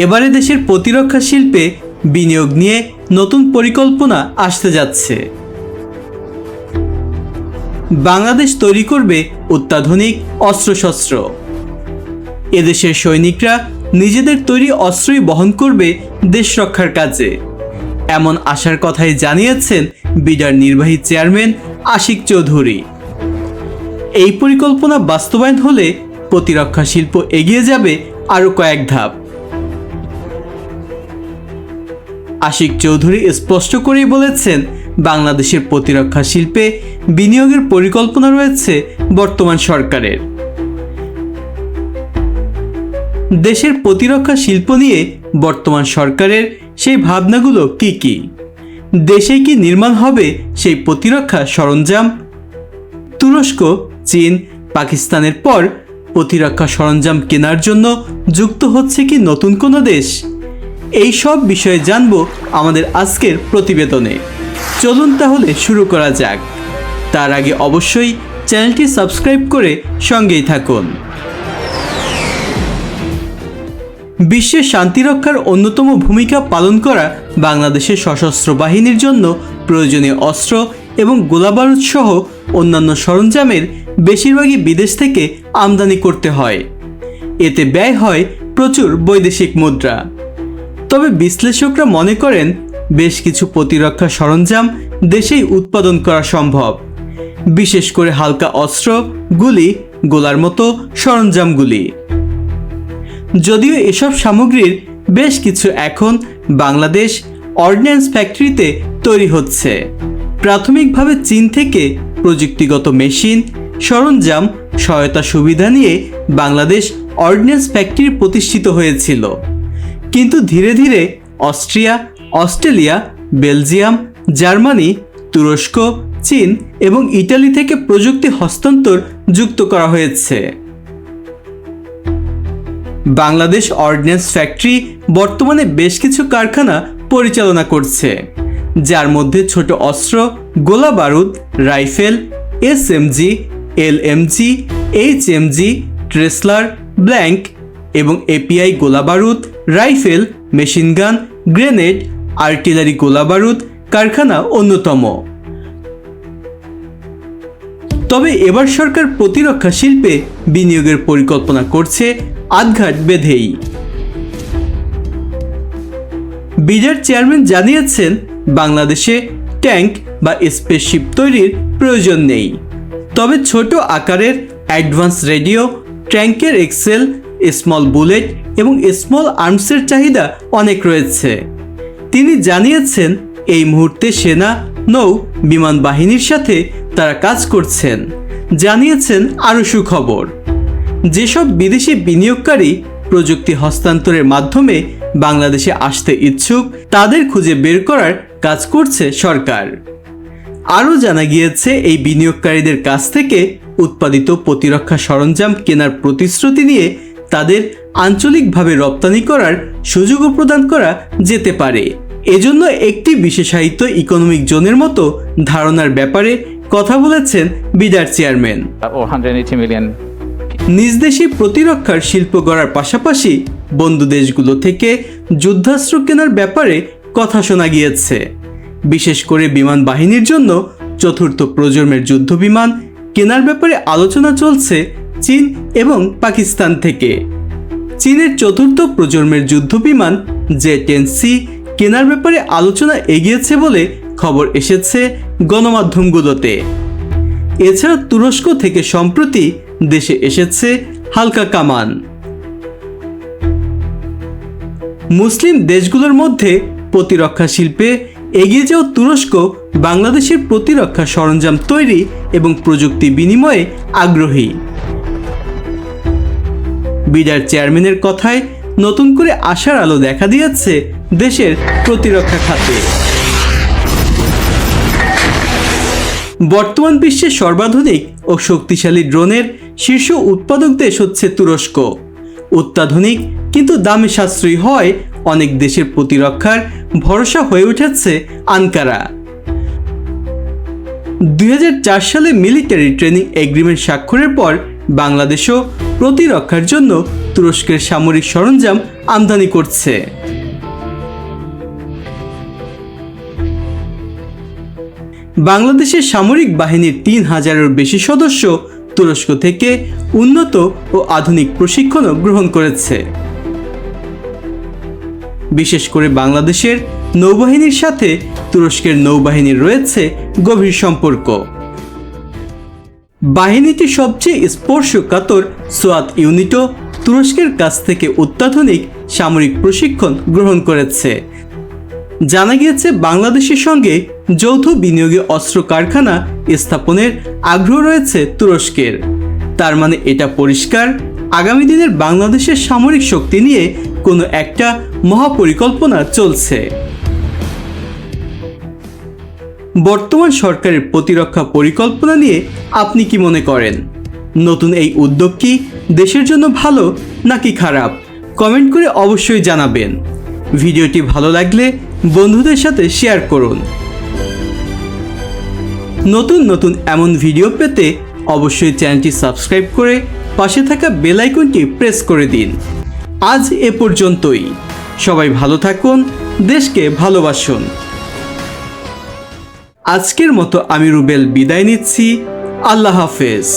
এবারে দেশের প্রতিরক্ষা শিল্পে বিনিয়োগ নিয়ে নতুন পরিকল্পনা আসতে যাচ্ছে। বাংলাদেশ তৈরি করবে অত্যাধুনিক অস্ত্রশস্ত্র। এদেশের সৈনিকরা নিজেদের তৈরি অস্ত্রই বহন করবে দেশ রক্ষার কাজে, এমন আশার কথাই জানিয়েছেন বিডার নির্বাহী চেয়ারম্যান আশিক চৌধুরী। এই পরিকল্পনা বাস্তবায়ন হলে প্রতিরক্ষা শিল্প এগিয়ে যাবে আরও কয়েক ধাপ। আশিক চৌধুরী স্পষ্ট করেই বলেছেন, বাংলাদেশের প্রতিরক্ষা শিল্পে বিনিয়োগের পরিকল্পনা রয়েছে বর্তমান সরকারের। দেশের প্রতিরক্ষা শিল্প নিয়ে বর্তমান সরকারের সেই ভাবনাগুলো কি কি? দেশে কি নির্মাণ হবে সেই প্রতিরক্ষা সরঞ্জাম? তুরস্ক, চীন, পাকিস্তানের পর প্রতিরক্ষা সরঞ্জাম কেনার জন্য যুক্ত হচ্ছে কি নতুন কোনো দেশ? এই সব বিষয়ে জানব আমাদের আজকের প্রতিবেদনে। চলুন তাহলে শুরু করা যাক। তার আগে অবশ্যই চ্যানেলটি সাবস্ক্রাইব করে সঙ্গেই থাকুন। বিশ্বের শান্তি রক্ষার অন্যতম ভূমিকা পালন করা বাংলাদেশের সশস্ত্র বাহিনীর জন্য প্রয়োজনীয় অস্ত্র এবং গোলাবারুদ সহ অন্যান্য সরঞ্জামের বেশিরভাগই বিদেশ থেকে আমদানি করতে হয়। এতে ব্যয় হয় প্রচুর বৈদেশিক মুদ্রা। তবে বিশ্লেষকরা মনে করেন বেশ কিছু প্রতিরক্ষা সরঞ্জাম দেশেই উৎপাদন করা সম্ভব, বিশেষ করে হালকা অস্ত্র, গুলি, গোলার মতো সরঞ্জামগুলি। যদিও এসব সামগ্রীর বেশ কিছু এখন বাংলাদেশ অর্ডিন্যান্স ফ্যাক্টরিতে তৈরি হচ্ছে। প্রাথমিকভাবে চীন থেকে প্রযুক্তিগত মেশিন, সরঞ্জাম, সহায়তা সুবিধা নিয়ে বাংলাদেশ অর্ডিন্যান্স ফ্যাক্টরি প্রতিষ্ঠিত হয়েছিল। কিন্তু ধীরে ধীরে অস্ট্রিয়া, অস্ট্রেলিয়া, বেলজিয়াম, জার্মানি, তুরস্ক, চীন এবং ইটালি থেকে প্রযুক্তি হস্তান্তর যুক্ত করা হয়েছে। বাংলাদেশ অর্ডিন্যান্স ফ্যাক্টরি বর্তমানে বেশ কিছু কারখানা পরিচালনা করছে, যার মধ্যে ছোট অস্ত্র, গোলা বারুদ, rifle, SMG, LMG, HMG, tracer, blank এবং এপিআই গোলাবারুদ, রাইফেল, মেশিনগান, গ্রেনেড, আর্টিলারি গোলাবারুদ কারখানা অন্যতম। তবে এবার সরকার প্রতিরক্ষা শিল্পে বিনিয়োগের পরিকল্পনা করছে আধঘাট বেঁধেই। বিডার চেয়ারম্যান জানিয়েছেন, বাংলাদেশে ট্যাঙ্ক বা স্পেসশিপ তৈরির প্রয়োজন নেই। তবে ছোট আকারের অ্যাডভান্স রেডিও, ট্যাঙ্কের এক্সেল, স্মল বুলেট এবং স্মল আর্মসের চাহিদা অনেক রয়েছে। তিনি জানিয়েছেন, এই মুহূর্তে সেনা, নৌ, বিমান বাহিনীর সাথে তারা কাজ করছেন। জানিয়েছেন আরও সুখবর, যেসব বিদেশি বিনিয়োগকারী প্রযুক্তি হস্তান্তরের মাধ্যমে বাংলাদেশে আসতে ইচ্ছুক তাদের খুঁজে বের করার কাজ করছে সরকার। আরও জানা গিয়েছে, এই বিনিয়োগকারীদের কাছ থেকে উৎপাদিত প্রতিরক্ষা সরঞ্জাম কেনার প্রতিশ্রুতি নিয়ে তাদের আঞ্চলিকভাবে রপ্তানি করার সুযোগও প্রদান করা যেতে পারে। এজন্য একটি বিশেষায়িত ইকোনমিক জোনের মতো ধারণার ব্যাপারে কথা বলেছেন বিডার চেয়ারম্যান। নিজ দেশে প্রতিরক্ষার শিল্প গড়ার পাশাপাশি বন্ধু দেশগুলো থেকে যুদ্ধাস্ত্র কেনার ব্যাপারে কথা শোনা গিয়েছে। বিশেষ করে বিমান বাহিনীর জন্য চতুর্থ প্রজন্মের যুদ্ধ বিমান কেনার ব্যাপারে আলোচনা চলছে চীন এবং পাকিস্তান থেকে। চীনের চতুর্থ প্রজন্মের যুদ্ধ বিমান J-10C কেনার ব্যাপারে আলোচনা এগিয়েছে বলে খবর এসেছে গণমাধ্যমগুলোতে। এছাড়া তুরস্ক থেকে সম্প্রতি দেশে এসেছে হালকা কামান। মুসলিম দেশগুলোর মধ্যে প্রতিরক্ষা শিল্পে এগিয়ে যাওয়া তুরস্ক বাংলাদেশের প্রতিরক্ষা সরঞ্জাম তৈরি এবং প্রযুক্তি বিনিময়ে আগ্রহী। বিডার চেয়ারম্যানের কথায় নতুন করে আশার আলো দেখা দিয়েছে দেশের প্রতিরক্ষা খাতে। বর্তমান বিশ্বের সর্বাধুনিক ও শক্তিশালী ড্রোনের শীর্ষ উৎপাদক দেশ হচ্ছে তুরস্ক। অত্যাধুনিক কিন্তু দামে সাশ্রয়ী হয় অনেক দেশের প্রতিরক্ষার ভরসা হয়ে উঠেছে আনকারা। 2004 সালে মিলিটারি ট্রেনিং এগ্রিমেন্ট স্বাক্ষরের পর বাংলাদেশও প্রতিরক্ষার জন্য তুরস্কের সামরিক সরঞ্জাম আমদানি করছে। বাংলাদেশের সামরিক বাহিনীর ৩,০০০-এর বেশি সদস্য তুরস্ক থেকে উন্নত ও আধুনিক প্রশিক্ষণও গ্রহণ করেছে। বিশেষ করে বাংলাদেশের নৌবাহিনীর সাথে তুরস্কের নৌবাহিনীর রয়েছে গভীর সম্পর্ক। বাহিনীটি সবচেয়ে স্পর্শকাতর সোয়াত ইউনিটও তুরস্কের কাছ থেকে অত্যাধুনিক সামরিক প্রশিক্ষণ গ্রহণ করেছে। জানা গিয়েছে বাংলাদেশের সঙ্গে যৌথ বিনিয়োগে অস্ত্র কারখানা স্থাপনের আগ্রহ রয়েছে তুরস্কের। তার মানে এটা পরিষ্কার, আগামী দিনের বাংলাদেশের সামরিক শক্তি নিয়ে কোনো একটা মহাপরিকল্পনা চলছে। বর্তমান সরকারের প্রতিরক্ষা পরিকল্পনা নিয়ে আপনি কি মনে করেন? নতুন এই উদ্যোগ কি দেশের জন্য ভালো নাকি খারাপ? কমেন্ট করে অবশ্যই জানাবেন। ভিডিওটি ভালো লাগলে বন্ধুদের সাথে শেয়ার করুন। নতুন নতুন এমন ভিডিও পেতে অবশ্যই চ্যানেলটি সাবস্ক্রাইব করে পাশে থাকা বেল আইকনটি প্রেস করে দিন। আজ এ পর্যন্তই। সবাই ভালো থাকুন, দেশকে ভালোবাসুন। আজকের মতো আমি রুবেল বিদায় নিচ্ছি। আল্লাহ হাফেজ।